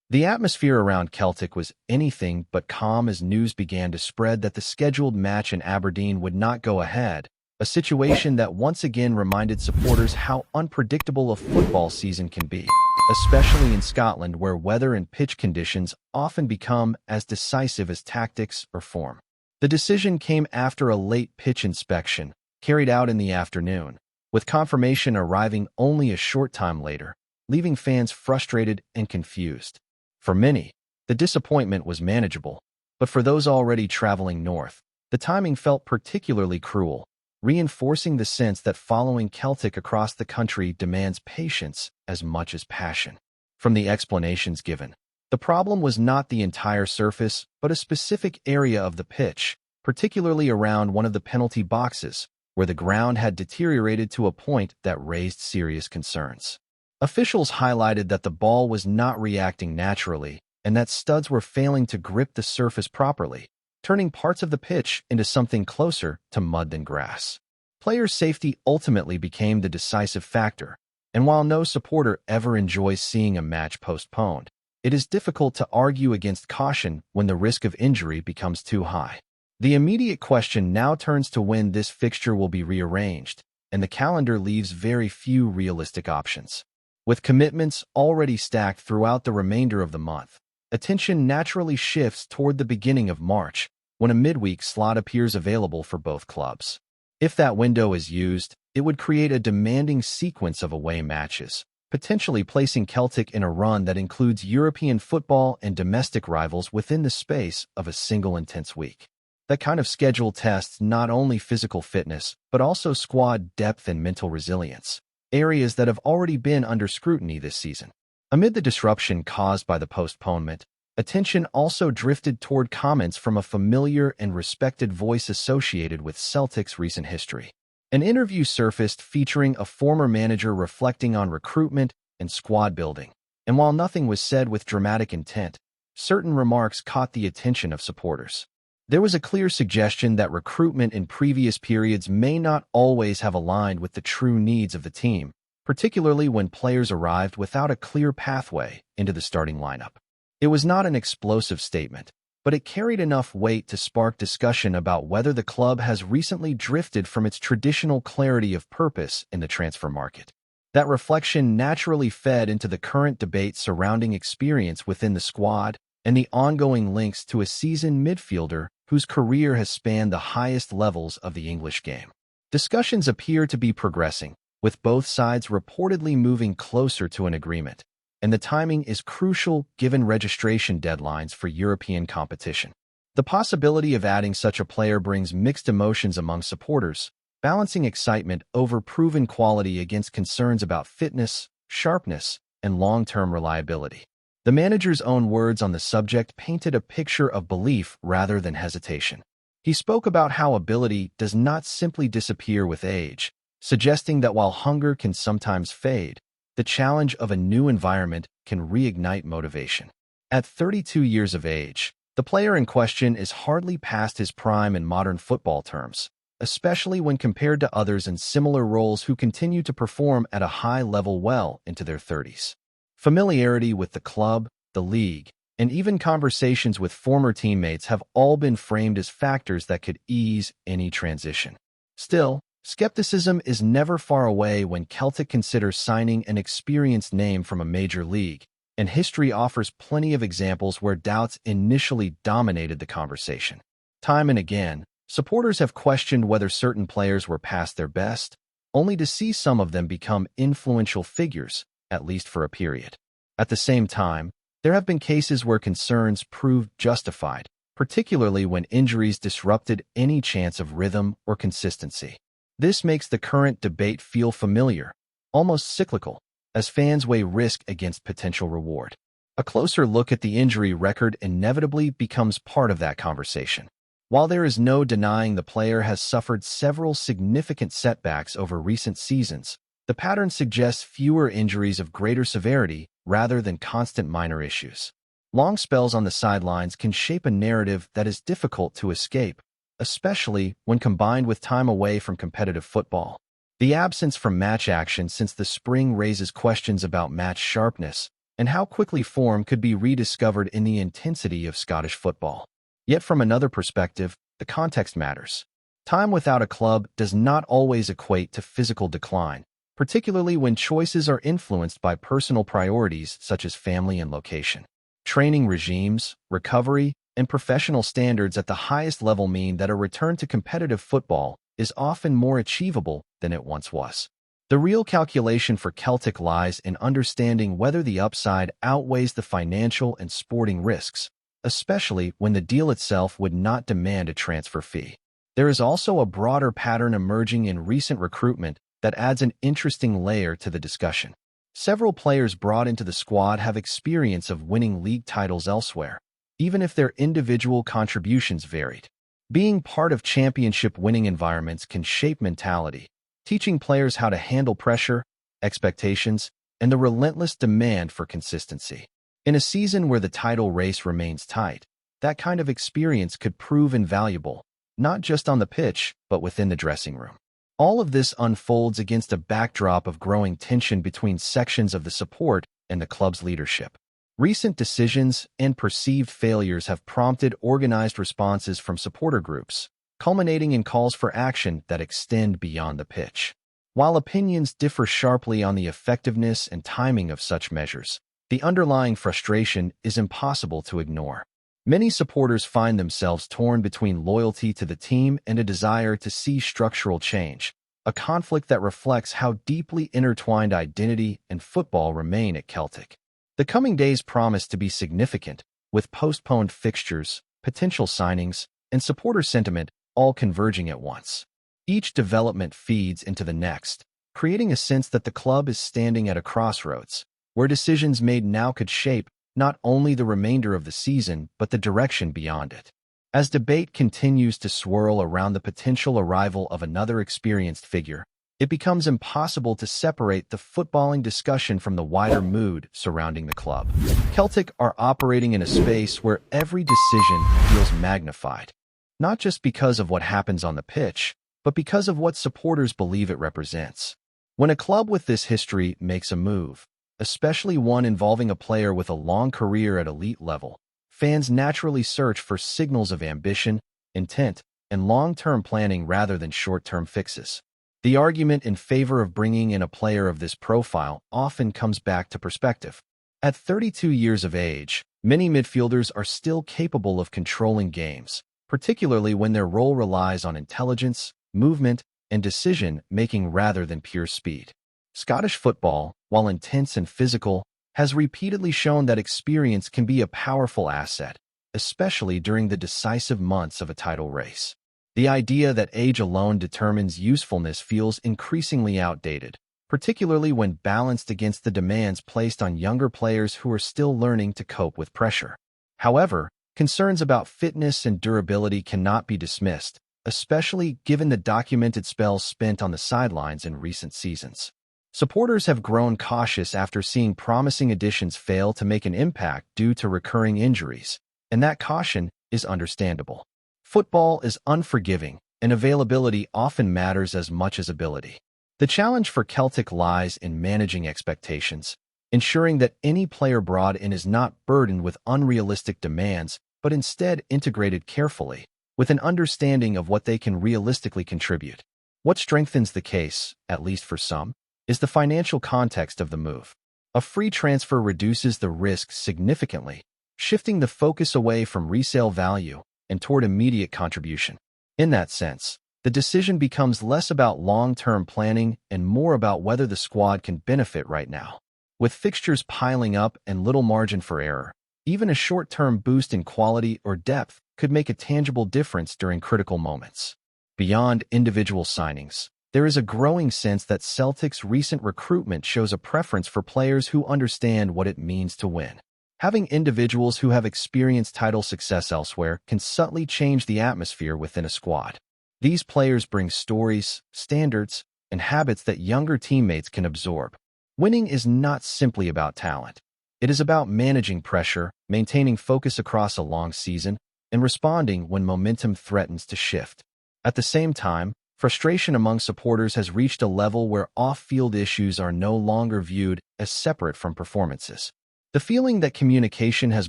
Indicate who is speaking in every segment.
Speaker 1: The atmosphere around Celtic was anything but calm as news began to spread that the scheduled match in Aberdeen would not go ahead, a situation that once again reminded supporters how unpredictable a football season can be, especially in Scotland where weather and pitch conditions often become as decisive as tactics or form. The decision came after a late pitch inspection, carried out in the afternoon, with confirmation arriving only a short time later, leaving fans frustrated and confused. For many, the disappointment was manageable, but for those already traveling north, the timing felt particularly cruel, reinforcing the sense that following Celtic across the country demands patience as much as passion. From the explanations given, the problem was not the entire surface, but a specific area of the pitch, particularly around one of the penalty boxes, where the ground had deteriorated to a point that raised serious concerns. Officials highlighted that the ball was not reacting naturally and that studs were failing to grip the surface properly, turning parts of the pitch into something closer to mud than grass. Player safety ultimately became the decisive factor, and while no supporter ever enjoys seeing a match postponed, it is difficult to argue against caution when the risk of injury becomes too high. The immediate question now turns to when this fixture will be rearranged, and the calendar leaves very few realistic options. With commitments already stacked throughout the remainder of the month, attention naturally shifts toward the beginning of March, when a midweek slot appears available for both clubs. If that window is used, it would create a demanding sequence of away matches, potentially placing Celtic in a run that includes European football and domestic rivals within the space of a single intense week. That kind of schedule tests not only physical fitness, but also squad depth and mental resilience, areas that have already been under scrutiny this season. Amid the disruption caused by the postponement, attention also drifted toward comments from a familiar and respected voice associated with Celtic's recent history. An interview surfaced featuring a former manager reflecting on recruitment and squad building, and while nothing was said with dramatic intent, certain remarks caught the attention of supporters. There was a clear suggestion that recruitment in previous periods may not always have aligned with the true needs of the team, particularly when players arrived without a clear pathway into the starting lineup. It was not an explosive statement, but it carried enough weight to spark discussion about whether the club has recently drifted from its traditional clarity of purpose in the transfer market. That reflection naturally fed into the current debate surrounding experience within the squad and the ongoing links to a seasoned midfielder whose career has spanned the highest levels of the English game. Discussions appear to be progressing, with both sides reportedly moving closer to an agreement, and the timing is crucial given registration deadlines for European competition. The possibility of adding such a player brings mixed emotions among supporters, balancing excitement over proven quality against concerns about fitness, sharpness, and long-term reliability. The manager's own words on the subject painted a picture of belief rather than hesitation. He spoke about how ability does not simply disappear with age, suggesting that while hunger can sometimes fade, the challenge of a new environment can reignite motivation. At 32 years of age, the player in question is hardly past his prime in modern football terms, especially when compared to others in similar roles who continue to perform at a high level well into their 30s. Familiarity with the club, the league, and even conversations with former teammates have all been framed as factors that could ease any transition. Still, skepticism is never far away when Celtic considers signing an experienced name from a major league, and history offers plenty of examples where doubts initially dominated the conversation. Time and again, supporters have questioned whether certain players were past their best, only to see some of them become influential figures, at least for a period. At the same time, there have been cases where concerns proved justified, particularly when injuries disrupted any chance of rhythm or consistency. This makes the current debate feel familiar, almost cyclical, as fans weigh risk against potential reward. A closer look at the injury record inevitably becomes part of that conversation. While there is no denying the player has suffered several significant setbacks over recent seasons, the pattern suggests fewer injuries of greater severity rather than constant minor issues. Long spells on the sidelines can shape a narrative that is difficult to escape, especially when combined with time away from competitive football. The absence from match action since the spring raises questions about match sharpness, and how quickly form could be rediscovered in the intensity of Scottish football. Yet from another perspective, the context matters. Time without a club does not always equate to physical decline, particularly when choices are influenced by personal priorities such as family and location. Training regimes, recovery, and professional standards at the highest level mean that a return to competitive football is often more achievable than it once was. The real calculation for Celtic lies in understanding whether the upside outweighs the financial and sporting risks, especially when the deal itself would not demand a transfer fee. There is also a broader pattern emerging in recent recruitment that adds an interesting layer to the discussion. Several players brought into the squad have experience of winning league titles elsewhere, even if their individual contributions varied. Being part of championship-winning environments can shape mentality, teaching players how to handle pressure, expectations, and the relentless demand for consistency. In a season where the title race remains tight, that kind of experience could prove invaluable, not just on the pitch, but within the dressing room. All of this unfolds against a backdrop of growing tension between sections of the support and the club's leadership. Recent decisions and perceived failures have prompted organized responses from supporter groups, culminating in calls for action that extend beyond the pitch. While opinions differ sharply on the effectiveness and timing of such measures, the underlying frustration is impossible to ignore. Many supporters find themselves torn between loyalty to the team and a desire to see structural change, a conflict that reflects how deeply intertwined identity and football remain at Celtic. The coming days promise to be significant, with postponed fixtures, potential signings, and supporter sentiment all converging at once. Each development feeds into the next, creating a sense that the club is standing at a crossroads, where decisions made now could shape not only the remainder of the season, but the direction beyond it. As debate continues to swirl around the potential arrival of another experienced figure, it becomes impossible to separate the footballing discussion from the wider mood surrounding the club. Celtic are operating in a space where every decision feels magnified, not just because of what happens on the pitch, but because of what supporters believe it represents. When a club with this history makes a move, especially one involving a player with a long career at elite level, fans naturally search for signals of ambition, intent, and long-term planning rather than short-term fixes. The argument in favor of bringing in a player of this profile often comes back to perspective. At 32 years of age, many midfielders are still capable of controlling games, particularly when their role relies on intelligence, movement, and decision-making rather than pure speed. Scottish football, while intense and physical, has repeatedly shown that experience can be a powerful asset, especially during the decisive months of a title race. The idea that age alone determines usefulness feels increasingly outdated, particularly when balanced against the demands placed on younger players who are still learning to cope with pressure. However, concerns about fitness and durability cannot be dismissed, especially given the documented spells spent on the sidelines in recent seasons. Supporters have grown cautious after seeing promising additions fail to make an impact due to recurring injuries, and that caution is understandable. Football is unforgiving, and availability often matters as much as ability. The challenge for Celtic lies in managing expectations, ensuring that any player brought in is not burdened with unrealistic demands, but instead integrated carefully, with an understanding of what they can realistically contribute. What strengthens the case, at least for some, is the financial context of the move. A free transfer reduces the risk significantly, shifting the focus away from resale value and toward immediate contribution. In that sense, the decision becomes less about long-term planning and more about whether the squad can benefit right now. With fixtures piling up and little margin for error, even a short-term boost in quality or depth could make a tangible difference during critical moments. Beyond individual signings, there is a growing sense that Celtic's recent recruitment shows a preference for players who understand what it means to win. Having individuals who have experienced title success elsewhere can subtly change the atmosphere within a squad. These players bring stories, standards, and habits that younger teammates can absorb. Winning is not simply about talent. It is about managing pressure, maintaining focus across a long season, and responding when momentum threatens to shift. At the same time, frustration among supporters has reached a level where off-field issues are no longer viewed as separate from performances. The feeling that communication has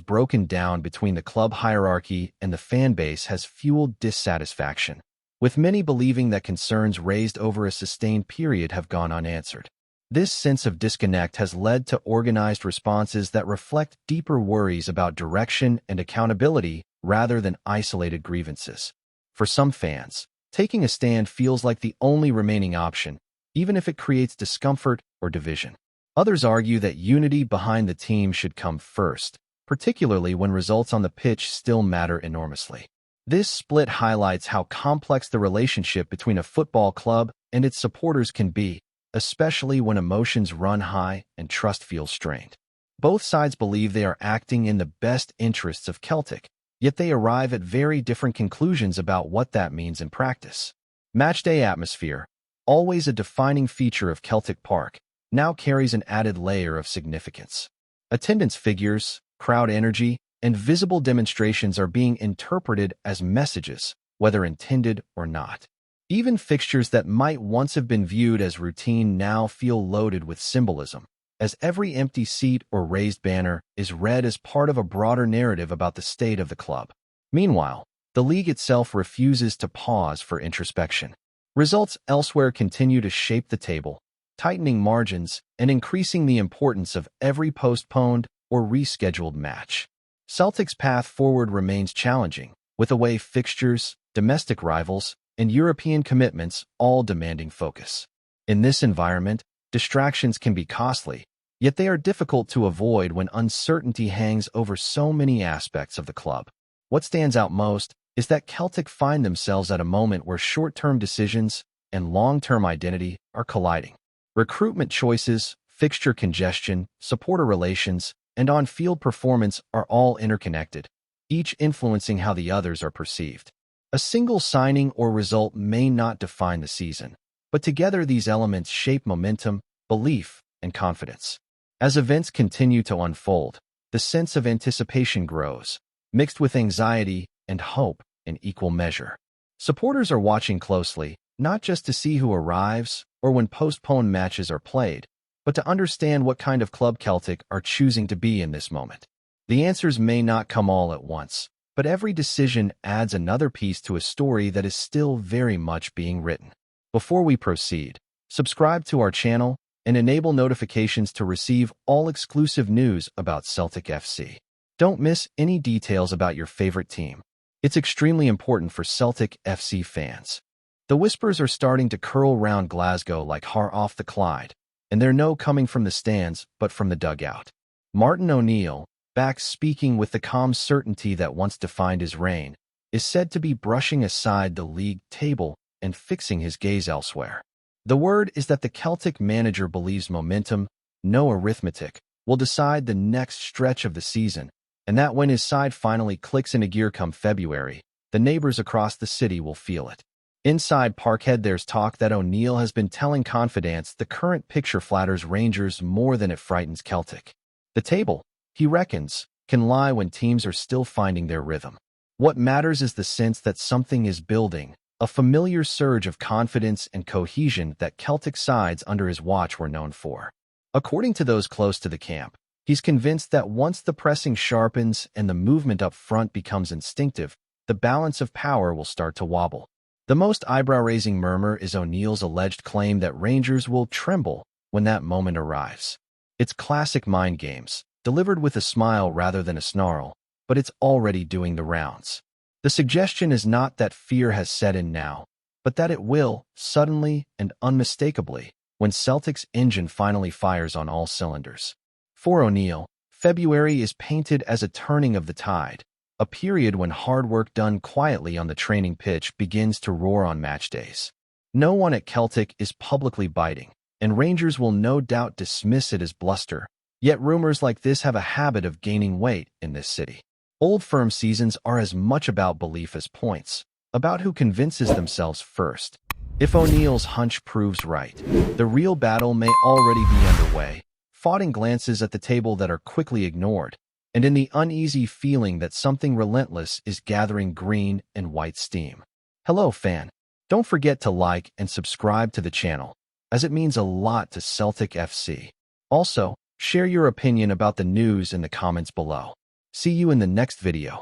Speaker 1: broken down between the club hierarchy and the fan base has fueled dissatisfaction, with many believing that concerns raised over a sustained period have gone unanswered. This sense of disconnect has led to organized responses that reflect deeper worries about direction and accountability rather than isolated grievances. For some fans, taking a stand feels like the only remaining option, even if it creates discomfort or division. Others argue that unity behind the team should come first, particularly when results on the pitch still matter enormously. This split highlights how complex the relationship between a football club and its supporters can be, especially when emotions run high and trust feels strained. Both sides believe they are acting in the best interests of Celtic, yet they arrive at very different conclusions about what that means in practice. Matchday atmosphere, always a defining feature of Celtic Park, now carries an added layer of significance. Attendance figures, crowd energy, and visible demonstrations are being interpreted as messages, whether intended or not. Even fixtures that might once have been viewed as routine now feel loaded with symbolism, as every empty seat or raised banner is read as part of a broader narrative about the state of the club. Meanwhile, the league itself refuses to pause for introspection. Results elsewhere continue to shape the table, tightening margins and increasing the importance of every postponed or rescheduled match. Celtic's path forward remains challenging, with away fixtures, domestic rivals, and European commitments all demanding focus. In this environment, distractions can be costly, yet they are difficult to avoid when uncertainty hangs over so many aspects of the club. What stands out most is that Celtic find themselves at a moment where short-term decisions and long-term identity are colliding. Recruitment choices, fixture congestion, supporter relations, and on-field performance are all interconnected, each influencing how the others are perceived. A single signing or result may not define the season, but together these elements shape momentum, belief, and confidence. As events continue to unfold, the sense of anticipation grows, mixed with anxiety and hope in equal measure. Supporters are watching closely, not just to see who arrives or when postponed matches are played, but to understand what kind of club Celtic are choosing to be in this moment. The answers may not come all at once, but every decision adds another piece to a story that is still very much being written. Before we proceed, subscribe to our channel and enable notifications to receive all exclusive news about Celtic FC. Don't miss any details about your favorite team. It's extremely important for Celtic FC fans. The whispers are starting to curl round Glasgow like har off the Clyde, and they're no coming from the stands but from the dugout. Martin O'Neill, back speaking with the calm certainty that once defined his reign, is said to be brushing aside the league table and fixing his gaze elsewhere. The word is that the Celtic manager believes momentum, no arithmetic, will decide the next stretch of the season, and that when his side finally clicks into gear come February, the neighbors across the city will feel it. Inside Parkhead, there's talk that O'Neill has been telling confidants the current picture flatters Rangers more than it frightens Celtic. The table, he reckons, can lie when teams are still finding their rhythm. What matters is the sense that something is building, a familiar surge of confidence and cohesion that Celtic sides under his watch were known for. According to those close to the camp, he's convinced that once the pressing sharpens and the movement up front becomes instinctive, the balance of power will start to wobble. The most eyebrow-raising murmur is O'Neill's alleged claim that Rangers will tremble when that moment arrives. It's classic mind games, delivered with a smile rather than a snarl, but it's already doing the rounds. The suggestion is not that fear has set in now, but that it will, suddenly and unmistakably, when Celtic's engine finally fires on all cylinders. For O'Neill, February is painted as a turning of the tide, a period when hard work done quietly on the training pitch begins to roar on match days. No one at Celtic is publicly biting, and Rangers will no doubt dismiss it as bluster, yet rumors like this have a habit of gaining weight in this city. Old Firm seasons are as much about belief as points, about who convinces themselves first. If O'Neill's hunch proves right, the real battle may already be underway, fought in glances at the table that are quickly ignored, and in the uneasy feeling that something relentless is gathering green and white steam. Hello, fan. Don't forget to like and subscribe to the channel, as it means a lot to Celtic FC. Also, Share your opinion about the news in the comments below. See you in the next video.